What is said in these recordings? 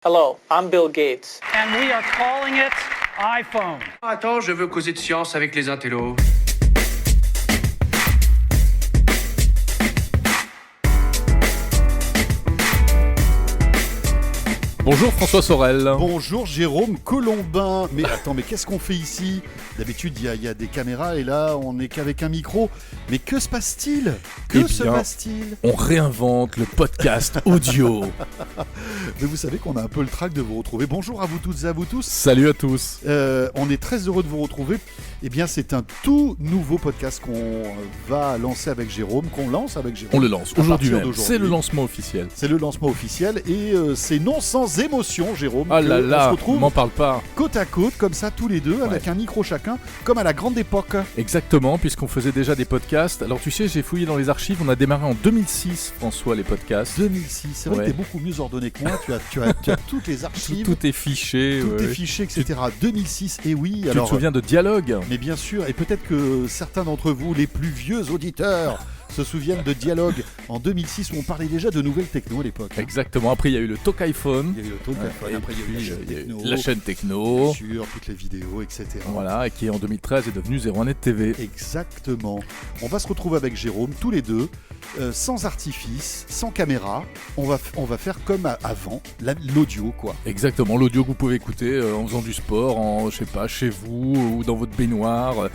Hello, I'm Bill Gates. And we are calling it iPhone. Attends, je veux causer de science avec les intellos. Bonjour François Sorel. Bonjour Jérôme Colombin. Mais attends, mais qu'est-ce qu'on fait ici ? D'habitude, il y a des caméras et là, on n'est qu'avec un micro. Mais que se passe-t-il ? On réinvente le podcast audio. Mais vous savez qu'on a un peu le trac de vous retrouver. Bonjour à vous toutes et à vous tous. Salut à tous. On est très heureux de vous retrouver. Eh bien, c'est un tout nouveau podcast qu'on va lancer avec Jérôme, On le lance aujourd'hui même. C'est le lancement officiel. C'est le lancement officiel et c'est non sans émotion, Jérôme. Ah là là, on se retrouve m'en parle pas. côte à côte, comme ça, tous les deux, avec un micro chacun, comme à la grande époque. Exactement, puisqu'on faisait déjà des podcasts. Alors tu sais, j'ai fouillé dans les archives, on a démarré en 2006, François, les podcasts. 2006, c'est vrai que t'es beaucoup mieux ordonné que moi, tu as toutes les archives. Tout est fiché. Tout est fiché, etc. 2006, et oui. Tu te souviens de Dialogue ? Mais bien sûr, et peut-être que certains d'entre vous, les plus vieux auditeurs, se souviennent de Dialogue en 2006 où on parlait déjà de nouvelles techno à l'époque. Exactement, après il y a eu le Talk iPhone. Il y a eu le Talk iPhone, après il y a eu la chaîne techno. Bien sûr, toutes les vidéos, etc. Voilà, et qui en 2013 est devenu 01net TV. Exactement. On va se retrouver avec Jérôme, tous les deux, sans artifice, sans caméra. On va faire comme avant, l'audio, quoi. Exactement, l'audio que vous pouvez écouter en faisant du sport, chez vous ou dans votre baignoire.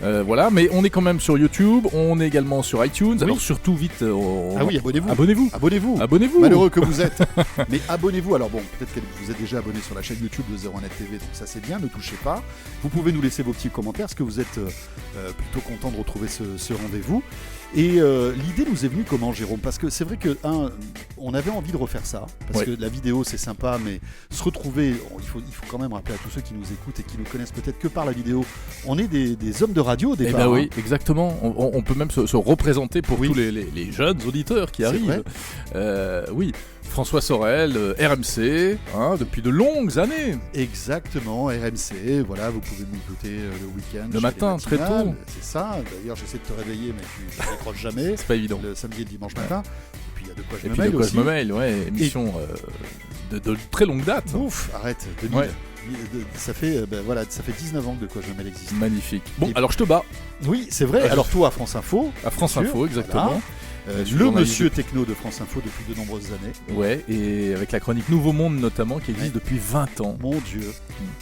Voilà, mais on est quand même sur YouTube, on est également sur iTunes, alors surtout vite... abonnez-vous. Abonnez-vous. Malheureux que vous êtes. Mais abonnez-vous. Alors bon, peut-être que vous êtes déjà abonné sur la chaîne YouTube de 01net TV, donc ça c'est bien, ne touchez pas. Vous pouvez nous laisser vos petits commentaires, parce que vous êtes plutôt content de retrouver ce rendez-vous. Et l'idée nous est venue comment, Jérôme ? Parce que c'est vrai que, on avait envie de refaire ça, parce que la vidéo c'est sympa, mais se retrouver, il faut quand même rappeler à tous ceux qui nous écoutent et qui nous connaissent peut-être que par la vidéo, on est des hommes de radio au départ. Eh ben oui, exactement. On peut même se représenter pour tous les jeunes auditeurs qui arrivent. Oui. François Sorel, RMC, depuis de longues années. Exactement, RMC, voilà, vous pouvez m'écouter le week-end. Le matin, très tôt. C'est ça, d'ailleurs j'essaie de te réveiller, mais tu ne décroches jamais. C'est pas évident. Le samedi et le dimanche matin. Et puis il y a de quoi je et me puis mêle de quoi aussi. je me mêle, émission de très longue date. Ouf, arrête, 2000. Ouais. Ça fait 19 ans que De quoi je me mêle existe. Magnifique. Bon, alors je te bats. Oui, c'est vrai. Alors toi à France Info. À France Info, exactement. Voilà. Le monsieur techno de France Info depuis de nombreuses années. Ouais, et avec la chronique Nouveau Monde notamment, qui existe depuis 20 ans. Mon Dieu.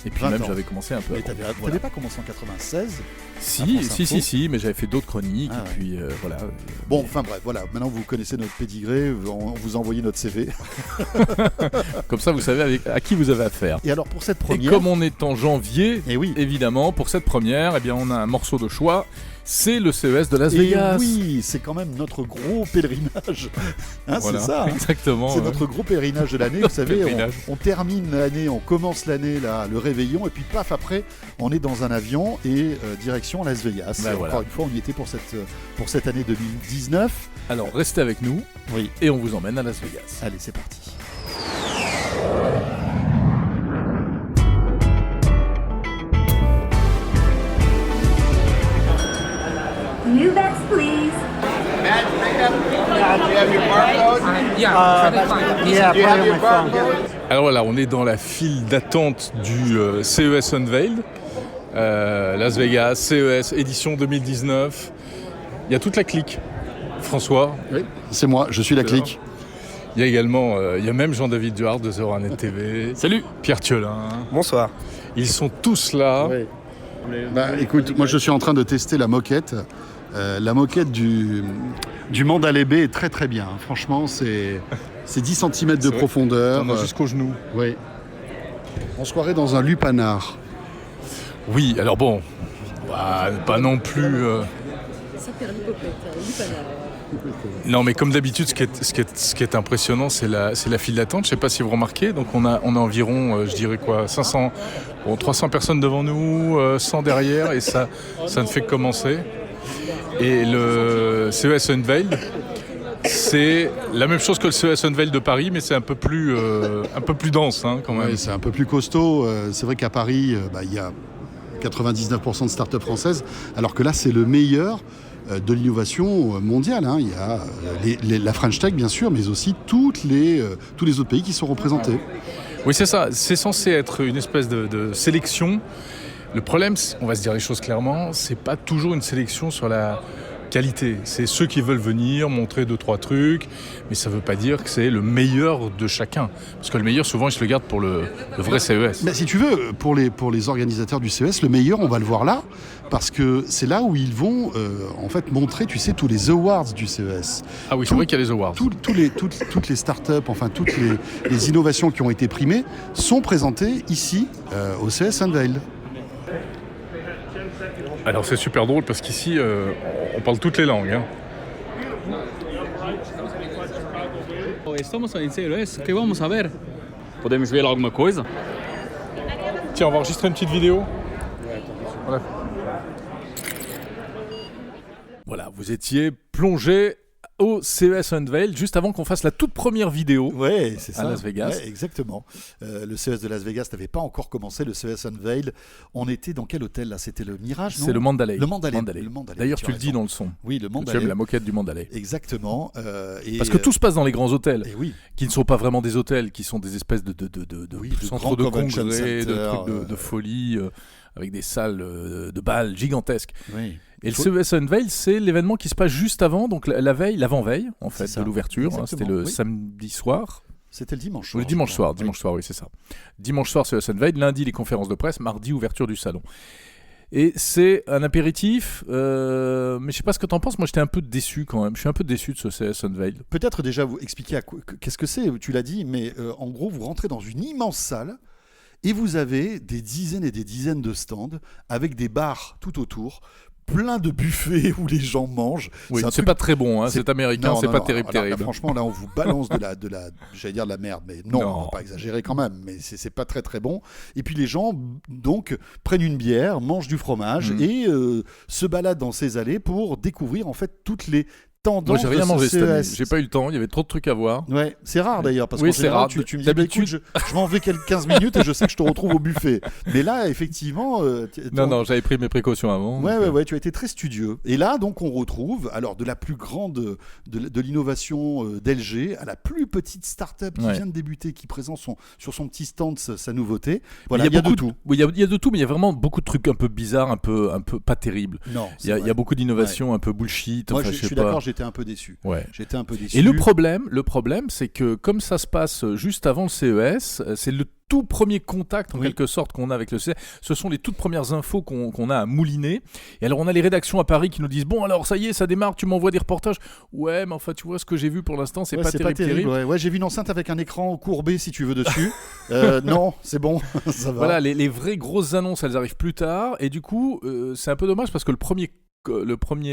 Et puis même, j'avais commencé un peu. Mais t'avais pas commencé en 96 ? Si, mais j'avais fait d'autres chroniques, et puis voilà. Bon, enfin bref, voilà. Maintenant, vous connaissez notre pédigré, on vous a envoyé notre CV. Comme ça, vous savez à qui vous avez affaire. Et alors, pour cette première... Et comme on est en janvier, évidemment, pour cette première, eh bien, on a un morceau de choix. C'est le CES de Las Vegas. Oui, c'est quand même notre gros pèlerinage. Voilà, c'est ça. Exactement. C'est notre gros pèlerinage de l'année. Vous savez, on termine l'année, on commence l'année, là, le réveillon, et puis paf, après, on est dans un avion et direction Las Vegas. Encore une fois, on y était pour cette année 2019. Alors, restez avec nous et on vous emmène à Las Vegas. Allez, c'est parti. New bets, please. Matt, pickup. Do you have your barcode? Do you have your barcode? Alors voilà, on est dans la file d'attente du CES Unveiled. Las Vegas, CES, édition 2019. Il y a toute la clique. François. Oui, c'est moi, je suis la clique. Il y a également, même Jean-David Duhart de 01net TV. Salut. Pierre Thiolin. Bonsoir. Ils sont tous là. Oui. Écoute, moi je suis en train de tester la moquette. La moquette du Mandalay Bay est très très bien. Franchement, c'est 10 cm de profondeur. On a jusqu'au genou. Oui. On se croirait dans un lupanar. Oui, alors bon, pas non plus... Non, mais comme d'habitude, ce qui est impressionnant, c'est la file d'attente. Je ne sais pas si vous remarquez. Donc on a environ, 300 personnes devant nous, 100 derrière, et ça ne fait que commencer. Et le CES Unveiled, c'est la même chose que le CES Unveiled de Paris, mais c'est un peu plus dense quand même. Oui, c'est un peu plus costaud. C'est vrai qu'à Paris, il y a 99% de start-up françaises, alors que là, c'est le meilleur de l'innovation mondiale. Il y a la French Tech, bien sûr, mais aussi tous les autres pays qui sont représentés. Oui, c'est ça. C'est censé être une espèce de sélection. Le problème, on va se dire les choses clairement, c'est pas toujours une sélection sur la qualité. C'est ceux qui veulent venir, montrer 2-3 trucs, mais ça veut pas dire que c'est le meilleur de chacun. Parce que le meilleur, souvent, ils se le gardent pour le vrai CES. Mais si tu veux, pour les organisateurs du CES, le meilleur, on va le voir là, parce que c'est là où ils vont en fait montrer, tu sais, tous les awards du CES. Ah oui, c'est vrai qu'il y a les awards. Toutes les startups, enfin toutes les innovations qui ont été primées sont présentées ici au CES Unveil. Alors c'est super drôle parce qu'ici, on parle toutes les langues. Hein. Estamos em CES, que vamos a ver? Podemos ver alguma coisa? Tiens, on va enregistrer une petite vidéo. Voilà, vous étiez plongé au CES Unveil juste avant qu'on fasse la toute première vidéo Ouais, c'est ça. à Las Vegas. Ouais, exactement. Le CES de Las Vegas n'avait pas encore commencé, le CES Unveil. On était dans quel hôtel là? C'était le Mirage, non? C'est le Mandalay. Le Mandalay. D'ailleurs, tu le raison. dis dans le son. Oui, le Tu Mandalay. aimes la moquette du Mandalay. Exactement. Parce que tout se passe dans les grands hôtels, Et oui. qui ne sont pas vraiment des hôtels, qui sont des espèces de Oui, de centres grands de convention congrès, de centers, trucs de folie, avec des salles de bal gigantesques. Oui. Et le CES Unveil, c'est l'événement qui se passe juste avant, donc l'avant-veille en fait, C'est ça. de l'ouverture. Exactement, C'était le oui. samedi soir. C'était le dimanche Ou soir. le dimanche je soir, crois. dimanche soir, oui, c'est ça. Dimanche soir, CES Unveil, lundi, les conférences de presse, mardi, ouverture du salon. Et c'est un apéritif, mais je sais pas ce que t'en penses, moi j'étais un peu déçu quand même. Je suis un peu déçu de ce CES Unveil. Peut-être déjà vous expliquer qu'est-ce que c'est, tu l'as dit, mais en gros, vous rentrez dans une immense salle et vous avez des dizaines et des dizaines de stands avec des bars tout autour, plein de buffets où les gens mangent. Oui, un c'est truc- pas très bon, hein, c'est- c'est américain, Non, c'est non, pas non. terrible, Alors là, terrible. franchement, là, on vous balance j'allais dire de la merde, mais non, on va pas exagérer quand même, mais c'est pas très très bon. Et puis les gens, donc, prennent une bière, mangent du fromage et se baladent dans ces allées pour découvrir, en fait, toutes les tendances Moi j'ai rien de ce mangé cette année, CES. j'ai pas eu le temps, il y avait trop de trucs à voir. Ouais, c'est rare d'ailleurs, parce Oui, qu'en c'est général, rare. tu me dis, bah, D'habitude- écoute, je m'en vais quelques 15 minutes et je sais que je te retrouve au buffet. Mais là, effectivement... Non, j'avais pris mes précautions avant. Ouais, tu as été très studieux. Et là, donc, on retrouve, alors, de la plus grande, de l'innovation d'LG à la plus petite start-up qui vient de débuter, qui présente sur son petit stand sa nouveauté. Voilà, il y a de tout. Oui, il y a de tout, mais il y a vraiment beaucoup de trucs un peu bizarres, un peu pas terribles. Non, Il y a beaucoup d'innovations un peu bullshit. Moi, enfin, je sais suis pas. d'accord, j'étais un peu déçu. Ouais. J'étais un peu déçu. Et le problème, c'est que comme ça se passe juste avant le CES, c'est le tout premier contact en quelque sorte qu'on a avec le CES. Ce sont les toutes premières infos qu'on a à mouliner. Et alors on a les rédactions à Paris qui nous disent bon alors ça y est, ça démarre, tu m'envoies des reportages. Ouais, mais enfin tu vois ce que j'ai vu pour l'instant, c'est pas terrible. Ouais, j'ai vu une enceinte avec un écran courbé si tu veux dessus. Non, c'est bon, ça va. Voilà, les vraies grosses annonces, elles arrivent plus tard. Et du coup, c'est un peu dommage parce que le premier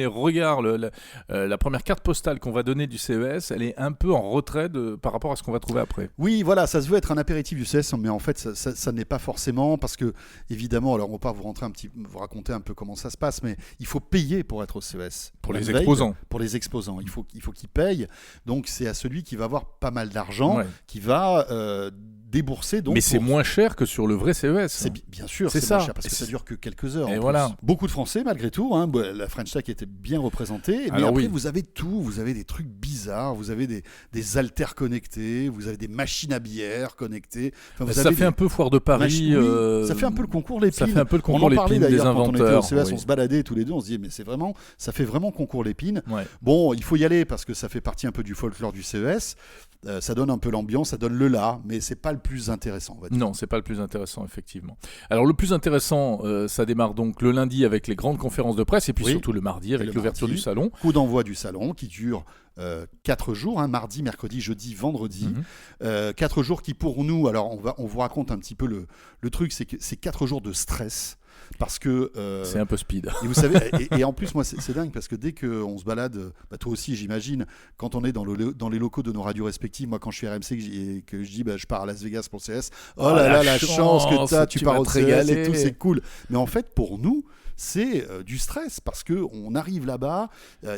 regard, la première carte postale qu'on va donner du CES, elle est un peu en retrait par rapport à ce qu'on va trouver après. Oui, voilà, ça se veut être un apéritif du CES, mais en fait, ça n'est pas forcément parce que, évidemment, alors on va pas vous raconter un peu comment ça se passe, mais il faut payer pour être au CES. Pour les exposants. Pour les exposants, il faut qu'ils payent. Donc, c'est à celui qui va avoir pas mal d'argent qui va débourser. Donc, mais c'est moins cher que sur le vrai CES. Bien sûr, c'est c'est ça. moins cher parce que ça dure que quelques heures. Et voilà. Beaucoup de Français, malgré tout. Hein, la French Tech était bien représentée. Mais alors après, vous avez tout. Vous avez des trucs bizarres. Vous avez des haltères connectés. Vous avez des machines à bière connectées. Enfin, ça fait un peu foire de Paris. Ça fait un peu le concours Lépine. Ça fait un peu le concours on en parlait Lépine des d'ailleurs quand on était au inventeurs. CES, on se baladait tous les deux. On se disait, mais ça fait vraiment concours Lépine. Ouais. Bon, il faut y aller parce que ça fait partie un peu du folklore du CES. Ça donne un peu l'ambiance, ça donne le là, mais c'est pas le plus intéressant. On va dire. Non, c'est pas le plus intéressant, effectivement. Alors le plus intéressant, ça démarre donc le lundi avec les grandes conférences de presse et puis surtout le mardi avec l'ouverture du salon. Coup d'envoi du salon qui dure 4 jours, hein, mardi, mercredi, jeudi, vendredi. 4 jours qui pour nous, alors on vous raconte un petit peu le truc, c'est que c'est 4 jours de stress. Parce que c'est un peu speed. Et vous savez, et en plus moi c'est dingue parce que dès qu'on se balade, toi aussi j'imagine, quand on est dans les locaux de nos radios respectives, moi quand je suis RMC et que je dis je pars à Las Vegas pour le CS, oh là là la chance que tu pars au CS et tout, c'est cool. Mais en fait pour nous c'est du stress parce que on arrive là-bas,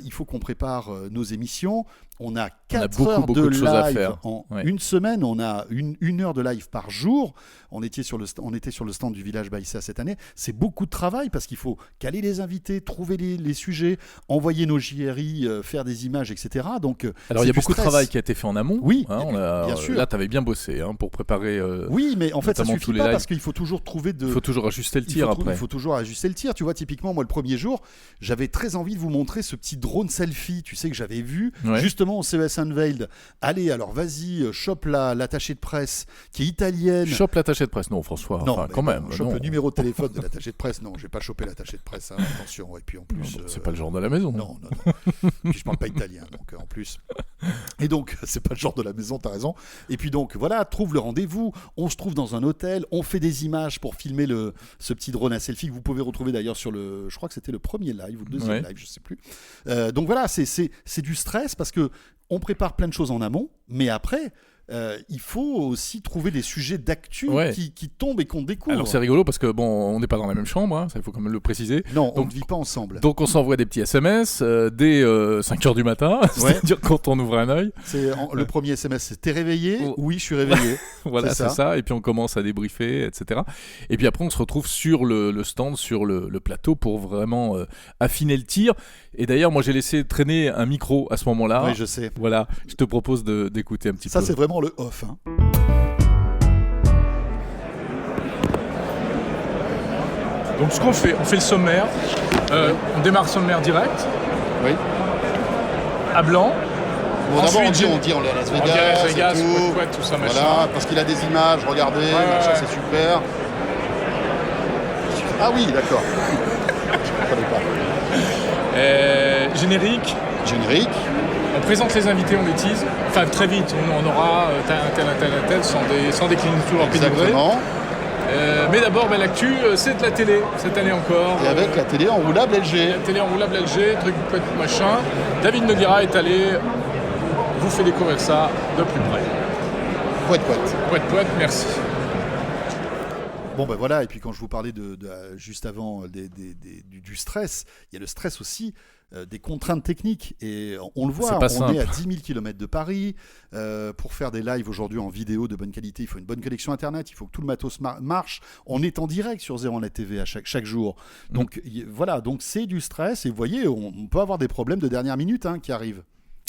il faut qu'on prépare nos émissions. On a 4 beaucoup, heures beaucoup de choses à live faire. en Ouais. une semaine. On a une heure de live par jour. On était sur le stand du Village Baïssa cette année. C'est beaucoup de travail parce qu'il faut caler les invités, trouver les sujets, envoyer nos JRI, faire des images, etc. Donc, Alors il y a beaucoup de travail qui a été fait en amont. Oui, bien sûr. Là, tu avais bien bossé pour préparer. Oui, mais en fait, ça notamment suffit tous les pas lives. parce qu'il faut toujours trouver Il faut toujours ajuster le tir après. Il faut toujours ajuster le tir. Tu vois, typiquement, moi, le premier jour, j'avais très envie de vous montrer ce petit drone selfie, tu sais, que j'avais vu justement au CES Unveiled. Allez, alors vas-y, chope l'attachée de presse qui est italienne. Chope l'attachée de presse, non, François. Non, Enfin, quand même. chope non. le numéro de téléphone de l'attaché de presse. Non, je vais pas choper l'attaché de presse. Hein, attention. Et puis en plus, C'est pas le genre de la maison. Non. Puis je parle pas italien, donc en plus. Et donc, c'est pas le genre de la maison, t'as raison. Et puis donc, voilà, trouve le rendez-vous. On se trouve dans un hôtel. On fait des images pour filmer ce petit drone à selfie que vous pouvez retrouver d'ailleurs sur je crois que c'était le premier live ou le deuxième live, je sais plus. Donc voilà, c'est du stress parce que on prépare plein de choses en amont, mais après. Il faut aussi trouver des sujets d'actu qui tombent et qu'on découvre. Alors c'est rigolo parce que on n'est pas dans la même chambre, hein, ça il faut quand même le préciser. Non, on ne vit pas ensemble. Donc on s'envoie des petits SMS dès 5h du matin, c'est-à-dire quand on ouvre un œil. Le premier SMS, c'est t'es réveillé ? Oui, je suis réveillé. Voilà, c'est ça. Et puis on commence à débriefer, etc. Et puis après on se retrouve sur le stand, sur le plateau pour vraiment affiner le tir. Et d'ailleurs moi j'ai laissé traîner un micro à ce moment-là. Oui, je sais. Voilà, je te propose d'écouter un petit peu. Ça c'est vraiment le off. Hein. Donc ce qu'on fait, on fait le sommaire. On démarre le sommaire direct. Oui. À blanc. Bon, d'abord on dit on est à Las Vegas, tout ça, machin. Voilà, parce qu'il a des images, regardez, c'est super. Ah oui, d'accord. Je ne connais pas. Générique. On présente les invités, on les tease. Enfin, très vite, on aura un tel, sans décliner tout leur pédigré. Exactement. Mais d'abord, l'actu, c'est de la télé, cette année encore. Et avec la télé enroulable LG. La télé enroulable LG, truc, machin. David Noguera est allé vous fait découvrir ça de plus près. Poète, merci. Bon ben voilà, et puis quand je vous parlais juste avant du stress, il y a le stress aussi des contraintes techniques, et on le voit, on est à 10 000 km de Paris, pour faire des lives aujourd'hui en vidéo de bonne qualité, il faut une bonne connexion internet, il faut que tout le matos marche, on est en direct sur 01net TV à chaque jour, donc voilà, donc c'est du stress, et vous voyez, on peut avoir des problèmes de dernière minute qui arrivent.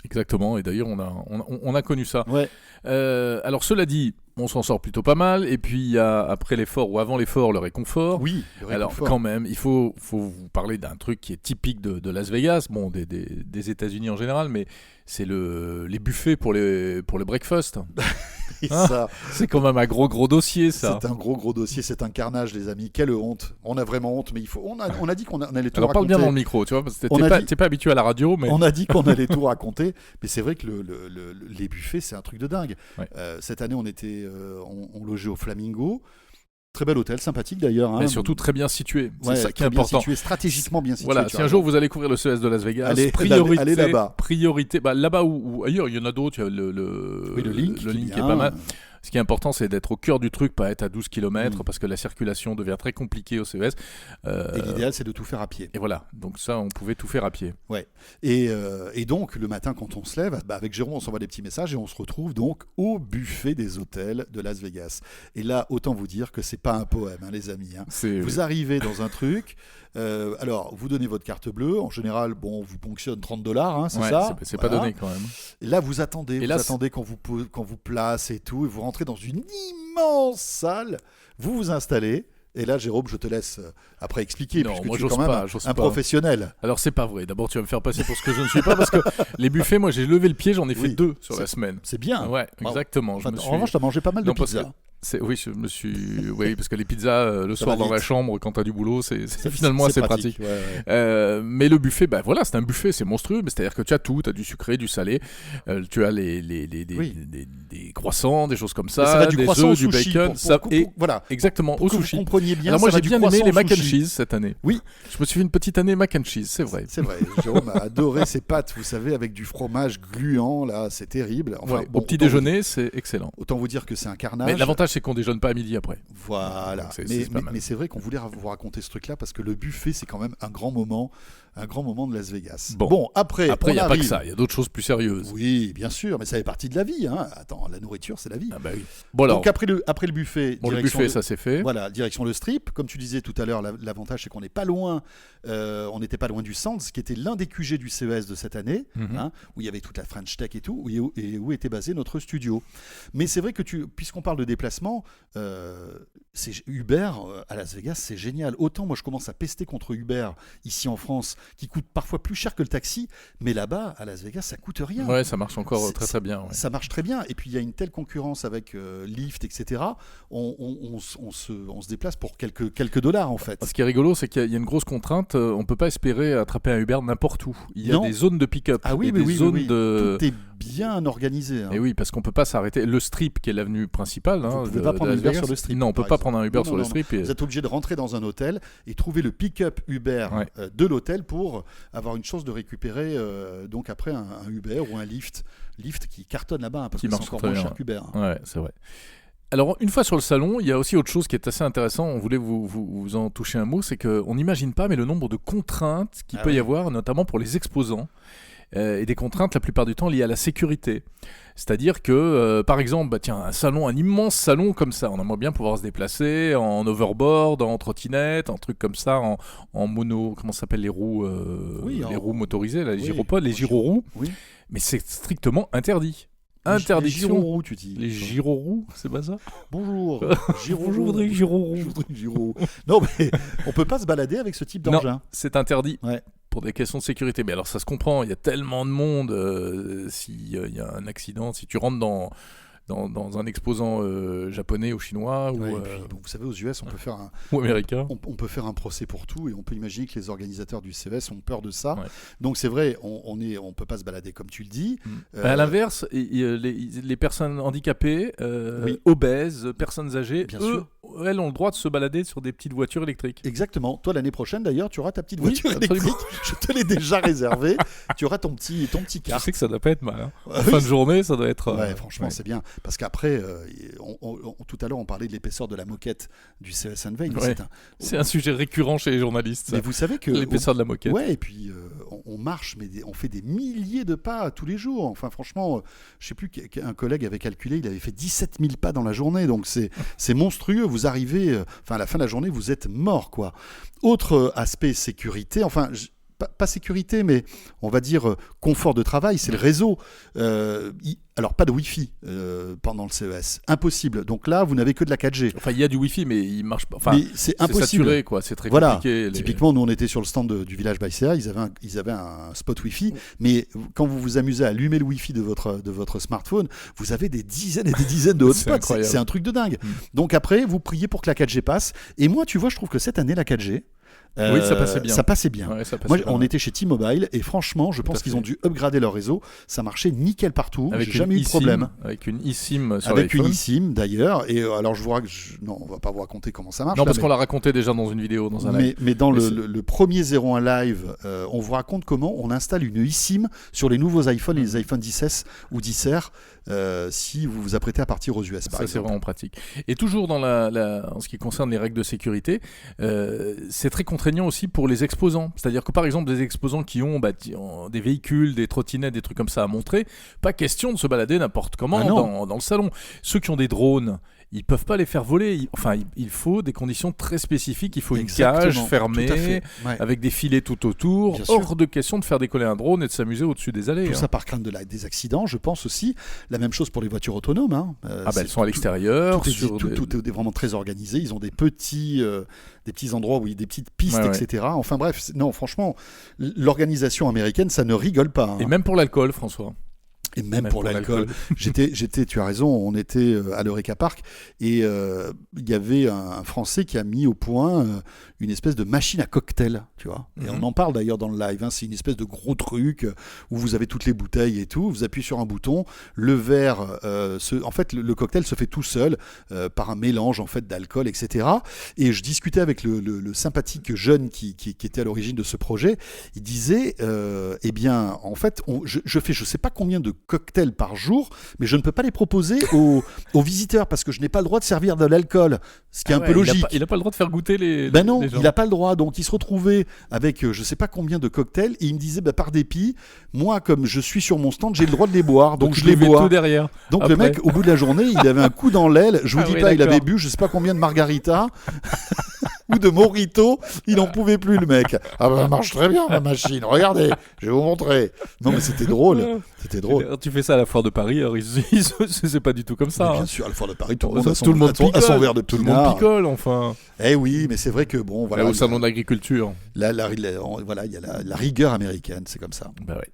Exactement, et d'ailleurs on a connu ça. Ouais. Alors cela dit, on s'en sort plutôt pas mal, et puis il y a après l'effort ou avant l'effort le réconfort. Oui, le réconfort. Alors quand même, il faut vous parler d'un truc qui est typique de Las Vegas, des États-Unis en général, mais c'est les buffets pour le breakfast. Ça, c'est quand même un gros dossier, ça. C'est un gros dossier, c'est un carnage, les amis. Quelle honte. On a vraiment honte, mais on a dit qu'on allait tout raconter. Alors parle bien dans le micro, tu vois, parce que t'es pas habitué à la radio. Mais... On a dit qu'on allait tout raconter, mais c'est vrai que les buffets, c'est un truc de dingue. Ouais. Cette année, on logeait au Flamingo. Très bel hôtel, sympathique d'ailleurs. Mais surtout très bien situé. C'est ça qui est important. Stratégiquement bien situé. Voilà, si un jour vous allez couvrir le CES de Las Vegas, allez là-bas. Priorité, là-bas ou ailleurs, il y en a d'autres. Le link qui est pas mal. Ce qui est important, c'est d'être au cœur du truc, pas être à 12 km, parce que la circulation devient très compliquée au CES. Et l'idéal, c'est de tout faire à pied. Et voilà, donc ça, on pouvait tout faire à pied. Ouais. Et donc, le matin, quand on se lève, avec Jérôme, on s'envoie des petits messages et on se retrouve donc au buffet des hôtels de Las Vegas. Et là, autant vous dire que c'est pas un poème, les amis. Vous arrivez dans un truc... alors, vous donnez votre carte bleue. En général, on vous ponctionne $30, c'est ça. C'est pas donné quand même. Et là, vous attendez quand vous place et tout, et vous rentrez dans une immense salle. Vous vous installez. Et là, Jérôme, je te laisse après expliquer, puisque tu es quand même un professionnel. Alors, c'est pas vrai. D'abord, tu vas me faire passer pour ce que je ne suis pas, parce que les buffets, moi, j'ai levé le pied, j'en ai fait 2 sur la semaine. C'est bien. Ouais, exactement. En revanche, tu as mangé pas mal de pizza. Oui, oui, parce que les pizzas le soir dans la chambre quand t'as du boulot, c'est finalement assez pratique. Ouais. Mais le buffet, voilà, c'est un buffet, c'est monstrueux. Mais c'est-à-dire que tu as tout, tu as du sucré, du salé, tu as des croissants, des choses comme ça, des œufs, du bacon, voilà. Exactement, au sushi. Vous compreniez bien. Alors moi, j'ai bien aimé les mac and cheese cette année. Oui, je me suis fait une petite année mac and cheese, c'est vrai. C'est vrai. Jérôme a adoré ces pâtes, vous savez, avec du fromage gluant là, c'est terrible. Au petit déjeuner, c'est excellent. Autant vous dire que c'est un carnage. Mais l'avantage, c'est qu'on déjeune pas à midi après. Voilà. Donc, c'est pas Mais, mal. mais c'est vrai qu'on voulait vous raconter ce truc-là parce que le buffet, c'est quand même un grand moment de Las Vegas. Bon. Après, Après, il on n'y a pas que arrive. ça, il y a d'autres choses plus sérieuses. Oui, bien sûr, mais ça fait partie de la vie. Hein. Attends, la nourriture, c'est la vie. Ah bah oui. Bon alors, Donc après le buffet, le direction buffet, ça c'est fait. Voilà, direction le strip. Comme tu disais tout à l'heure, l'avantage c'est qu'on n'est pas loin. On n'était pas loin du Sands, qui était l'un des QG du CES de cette année, où il y avait toute la French Tech et tout, et où était basé notre studio. Mais c'est vrai que puisqu'on parle de déplacement, c'est Uber à Las Vegas, c'est génial. Autant moi je commence à pester contre Uber ici en France, qui coûte parfois plus cher que le taxi, mais là-bas à Las Vegas ça coûte rien. Ouais, ça marche encore très très bien. Ouais. Ça marche très bien. Et puis il y a une telle concurrence avec Lyft, etc. On se déplace pour quelques dollars en fait. Ce qui est rigolo, c'est qu'il y a une grosse contrainte. On ne peut pas espérer attraper un Uber n'importe où. Il y a des zones de pick-up. Ah oui, et mais des zones oui. de. Tout est bien organisé. Hein. Et oui, parce qu'on ne peut pas s'arrêter. Le strip, qui est l'avenue principale. Vous ne pouvez pas prendre un Uber sur le strip. Non, on ne peut pas prendre un Uber sur le strip. Vous êtes obligé de rentrer dans un hôtel et trouver le pick-up Uber de l'hôtel pour avoir une chance de récupérer donc après un Uber ou un Lyft qui cartonne là-bas, hein, parce que c'est encore moins cher qu'Uber. Hein. Ouais, c'est vrai. Alors, une fois sur le salon, il y a aussi autre chose qui est assez intéressant. On voulait vous en toucher un mot, c'est qu'on n'imagine pas, mais le nombre de contraintes qu'il peut y avoir, notamment pour les exposants, et des contraintes la plupart du temps liées à la sécurité. C'est-à-dire que, par exemple, un immense salon comme ça, on aimerait bien pouvoir se déplacer en overboard, en trottinette, en truc comme ça, en mono, comment ça s'appelle les roues, roues motorisées, là, les gyropodes, les gyroroues. Oui. Mais c'est strictement interdit. Interdiction. Les gyroroues, tu dis. Les gyroroues, c'est pas ça? Bonjour. Bonjour, je voudrais une gyroroues. Non, mais on peut pas se balader avec ce type d'engin. Non, c'est interdit. Ouais. Pour des questions de sécurité. Mais alors ça se comprend, il y a tellement de monde, s'il y a un accident, si tu rentres dans un exposant japonais ou chinois ou puis, vous savez, aux US on peut faire ou américain, on peut faire un procès pour tout, et on peut imaginer que les organisateurs du CES ont peur de ça. Donc c'est vrai, on peut pas se balader comme tu le dis. À l'inverse, les personnes handicapées, obèses, personnes âgées, elles ont le droit de se balader sur des petites voitures électriques. Exactement. Toi, l'année prochaine, d'ailleurs, tu auras ta petite voiture électrique. Je te l'ai déjà résavée. Tu auras ton petit car. Je sais que ça doit pas être mal. Hein. En fin de journée, ça doit être. Franchement, c'est bien. Parce qu'après, tout à l'heure, on parlait de l'épaisseur de la moquette du CES Unveil. C'est un sujet récurrent chez les journalistes. Mais vous savez que l'épaisseur de la moquette. Ouais, et puis on marche, mais on fait des milliers de pas tous les jours. Enfin, franchement, je sais plus qu'un collègue avait calculé, il avait fait 17 000 pas dans la journée. Donc c'est monstrueux. Vous arrivez, à la fin de la journée, vous êtes mort, quoi. Autre aspect sécurité, pas sécurité, mais on va dire confort de travail, c'est le réseau. Alors, pas de Wi-Fi pendant le CES. Impossible. Donc là, vous n'avez que de la 4G. Enfin, il y a du Wi-Fi, mais il marche pas. Enfin, mais c'est impossible. C'est saturé, quoi. C'est très compliqué. Typiquement, nous, on était sur le stand du village Baïséa. Ils avaient un spot Wi-Fi. Mais quand vous vous amusez à allumer le Wi-Fi de votre smartphone, vous avez des dizaines et des dizaines de hotspots. C'est un truc de dingue. Donc après, vous priez pour que la 4G passe. Et moi, tu vois, je trouve que cette année, la 4G... oui, ça passait bien. Ça passait bien. Ouais, ça passait Moi, bien. on était chez T-Mobile et franchement, je pense qu'ils ont dû upgrader leur réseau. Ça marchait nickel partout. J'ai jamais eu de problème. Avec une eSIM sur Avec l'iPhone. une eSIM d'ailleurs. Et alors, non, on va pas vous raconter comment ça marche. Non, parce qu'on l'a raconté déjà dans une vidéo, dans un live. Mais dans le premier 01 live, on vous raconte comment on installe une eSIM sur les nouveaux iPhones et les iPhone 10S ou 10R si vous vous apprêtez à partir aux US. Ça, c'est vraiment pratique. Et toujours en ce qui concerne les règles de sécurité, c'est très contraignant aussi pour les exposants. C'est-à-dire que par exemple, des exposants qui ont des véhicules, des trottinettes, des trucs comme ça à montrer, pas question de se balader n'importe comment dans le salon. Ceux qui ont des drones, ils peuvent pas les faire voler. Il faut des conditions très spécifiques. Il faut une cage fermée, avec des filets tout autour. Hors de question de faire décoller un drone et de s'amuser au-dessus des allées. Tout ça par crainte des accidents, je pense aussi. La même chose pour les voitures autonomes. Hein. Elles sont à l'extérieur. Tout est vraiment très organisé. Ils ont des petits endroits où il y a des petites pistes, etc. Enfin bref, non, franchement, l'organisation américaine, ça ne rigole pas. Hein. Et même pour l'alcool, François. Et même pour l'alcool. Tu as raison, on était à l'Eureka Park et il y avait un Français qui a mis au point une espèce de machine à cocktail, tu vois. Et on en parle d'ailleurs dans le live. Hein. C'est une espèce de gros truc où vous avez toutes les bouteilles et tout. Vous appuyez sur un bouton, le verre, en fait, le cocktail se fait tout seul par un mélange en fait d'alcool, etc. Et je discutais avec le sympathique jeune qui était à l'origine de ce projet. Il disait, eh bien, en fait, je fais, je sais pas combien de cocktails par jour, mais je ne peux pas les proposer aux visiteurs parce que je n'ai pas le droit de servir de l'alcool, ce qui est un peu logique. Il n'a pas le droit de faire goûter les Non, les gens. il n'a pas le droit. Donc il se retrouvait avec je ne sais pas combien de cocktails et il me disait par dépit, moi comme je suis sur mon stand, j'ai le droit de les boire, donc je les mets bois. tout derrière. Donc Après. le mec, au bout de la journée, il avait un coup dans l'aile. Je vous dis oui, pas, il d'accord. avait bu je sais pas combien de margarita ou de mojito. Il n'en pouvait plus, le mec. Ah bah, ça marche très bien la machine. Regardez, je vais vous montrer. Non mais c'était drôle. C'était drôle. Tu fais ça à la foire de Paris, alors c'est pas du tout comme ça. Mais bien hein. sûr, à la foire de Paris, tout le monde a son, Tout le monde a son picole. verre de Tout le pinard. monde picole, enfin. Eh oui, mais c'est vrai que bon, voilà. Au salon d'agriculture. Voilà, il y a la rigueur américaine, c'est comme ça. Bah ouais.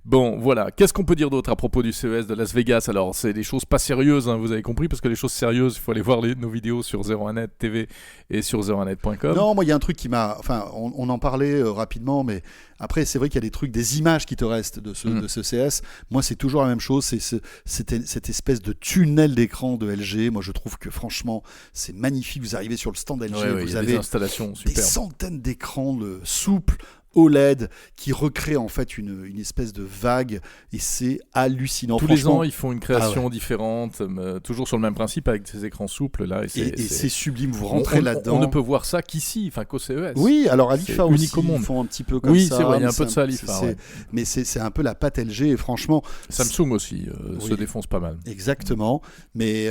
Bon, voilà. Qu'est-ce qu'on peut dire d'autre à propos du CES de Las Vegas? Alors, c'est des choses pas sérieuses, hein, vous avez compris, parce que les choses sérieuses, il faut aller voir nos vidéos sur 01net TV et sur 01net.com. Non, moi, il y a un truc qui m'a... Enfin, on en parlait rapidement, mais après, c'est vrai qu'il y a des trucs, des images qui te restent de ce CS. Moi, c'est toujours la même chose. C'est cette espèce de tunnel d'écran de LG. Moi, je trouve que, franchement, c'est magnifique. Vous arrivez sur le stand LG, il vous y a avez des installations des superbes. centaines d'écrans souples, OLED, qui recréent en fait une espèce de vague, et c'est hallucinant. Tous les Franchement, ans, ils font une création différente, toujours sur le même principe, avec ces écrans souples là. et c'est sublime, vous rentrez là-dedans. On ne peut voir ça qu'ici, enfin qu'au CES. Oui, alors à l'IFA C'est aussi, unique au monde. ils font un petit peu comme Oui, ça. c'est vrai, il y a un mais peu de ça à l'IFA. Ouais. Mais c'est un peu la patte LG, et franchement... Samsung aussi se Oui. défonce pas mal. Exactement, mais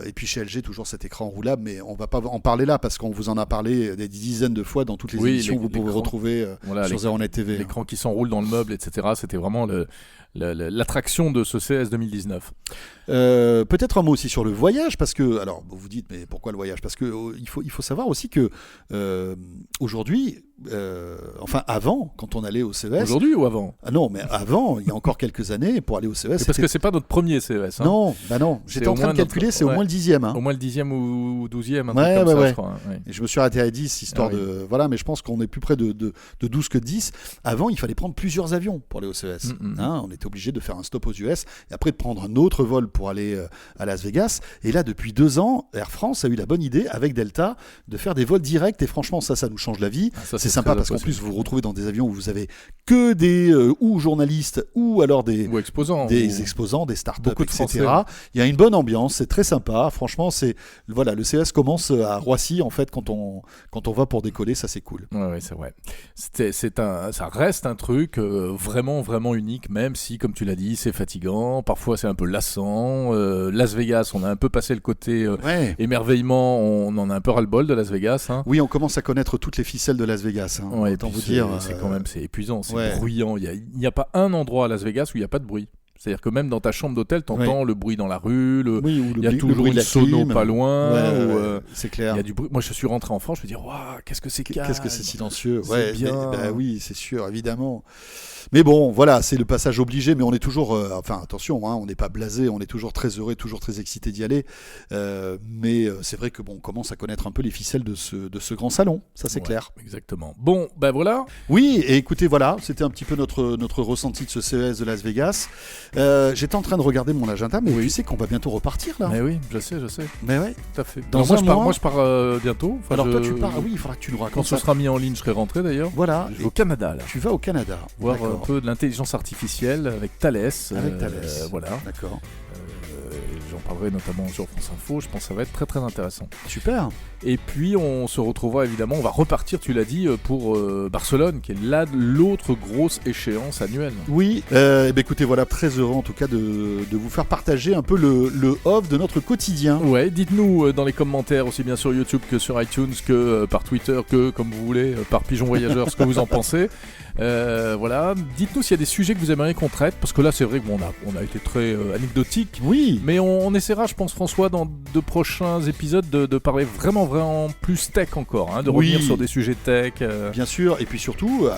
et puis chez LG toujours cet écran roulable, mais on va pas en parler là parce qu'on vous en a parlé des dizaines de fois dans toutes les émissions que vous pouvez retrouver sur 01net TV. L'écran qui s'enroule dans le meuble, etc. C'était vraiment l'attraction de ce CES 2019. Peut-être un mot aussi sur le voyage, parce que, alors vous dites, mais pourquoi le voyage? Parce que il faut savoir aussi que aujourd'hui, enfin avant, quand on allait au CES... Aujourd'hui ou avant? Ah non, mais avant, il y a encore quelques années, pour aller au CES... Parce que c'est pas notre premier CES. Hein. Non, bah non, j'étais en train de calculer, c'est au moins le 10e. Hein. Au moins le 10e ou 12e, un Ouais, truc comme ça, ouais. je crois. Ouais. Et je me suis arrêté à 10, histoire de... Voilà, mais je pense qu'on est plus près de 12 que de 10. Avant, il fallait prendre plusieurs avions pour aller au CES. Hein, on était obligé de faire un stop aux US et après de prendre un autre vol pour aller à Las Vegas. Et là, depuis 2 ans, Air France a eu la bonne idée, avec Delta, de faire des vols directs. Et franchement, ça nous change la vie. Ça, c'est sympa parce qu'en plus, vous vous retrouvez dans des avions où vous avez que des ou journalistes ou alors des exposants, exposants, des startups, beaucoup de etc. Français. Il y a une bonne ambiance, c'est très sympa. Franchement, voilà, le CES commence à Roissy en fait quand on va pour décoller, ça c'est cool. Ouais, c'est vrai. Ça reste un truc vraiment vraiment unique, même si, comme tu l'as dit, c'est fatigant. Parfois, c'est un peu lassant. Las Vegas, on a un peu passé le côté émerveillement. On en a un peu ras-le-bol de Las Vegas. Hein. Oui, on commence à connaître toutes les ficelles de Las Vegas. Hein. Ouais, autant vous dire. C'est quand même épuisant, c'est bruyant. Il n'y a pas un endroit à Las Vegas où il n'y a pas de bruit. C'est-à-dire que même dans ta chambre d'hôtel, t'entends le bruit dans la rue, il y a toujours une sono pas loin. C'est clair. Il y a du bruit. Moi, je suis rentré en France, je me dis, waouh, qu'est-ce que c'est calme. Qu'est-ce que c'est silencieux. C'est bien. Oui, c'est sûr, évidemment. Mais bon, voilà, c'est le passage obligé, mais on est toujours, enfin attention, hein, on n'est pas blasé, on est toujours très heureux, toujours très excité d'y aller. Mais c'est vrai que bon, on commence à connaître un peu les ficelles de ce grand salon, ça c'est clair. Exactement. Bon, ben voilà. Oui, et écoutez, voilà, c'était un petit peu notre ressenti de ce CES de Las Vegas. J'étais en train de regarder mon agenda, mais tu sais qu'on va bientôt repartir là. Mais oui, je sais. Mais ouais, tout à fait. Dans moi, je pars bientôt. Enfin, alors toi, tu pars. Ah oui, il faudra que tu nous racontes. Quand ce sera mis en ligne, je serai rentré d'ailleurs. Voilà. Je vais au Canada là. Tu vas au Canada. Voir un peu de l'intelligence artificielle avec Thales. Voilà. D'accord. J'en parlerai notamment sur France Info. Je pense que ça va être très très intéressant. Super. Et puis on se retrouvera évidemment. On va repartir, tu l'as dit, pour Barcelone, qui est l'autre grosse échéance annuelle. Oui. Écoutez, voilà, très heureux en tout cas de vous faire partager un peu le off de notre quotidien. Ouais. Dites-nous dans les commentaires, aussi bien sur YouTube que sur iTunes, que par Twitter, que comme vous voulez, par Pigeon Voyageur, ce que vous en pensez. Voilà. Dites-nous s'il y a des sujets que vous aimeriez qu'on traite, parce que là c'est vrai qu'on a été très anecdotique. Oui. Mais on essaiera, je pense, François, dans de prochains épisodes de parler vraiment plus tech encore, hein, de revenir sur des sujets tech. Bien sûr, et puis surtout,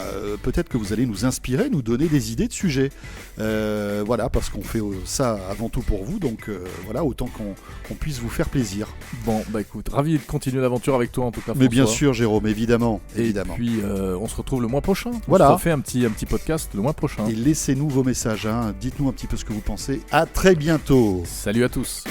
peut-être que vous allez nous inspirer, nous donner des idées de sujets. Voilà, parce qu'on fait ça avant tout pour vous, donc voilà, autant qu'on puisse vous faire plaisir. Bon, bah écoute, ravi de continuer l'aventure avec toi en tout cas, François. Mais bien sûr, Jérôme, évidemment. Et puis, on se retrouve le mois prochain. Voilà. On se refait un petit podcast le mois prochain. Et laissez-nous vos messages, hein. Dites-nous un petit peu ce que vous pensez. À très bientôt. Salut à tous.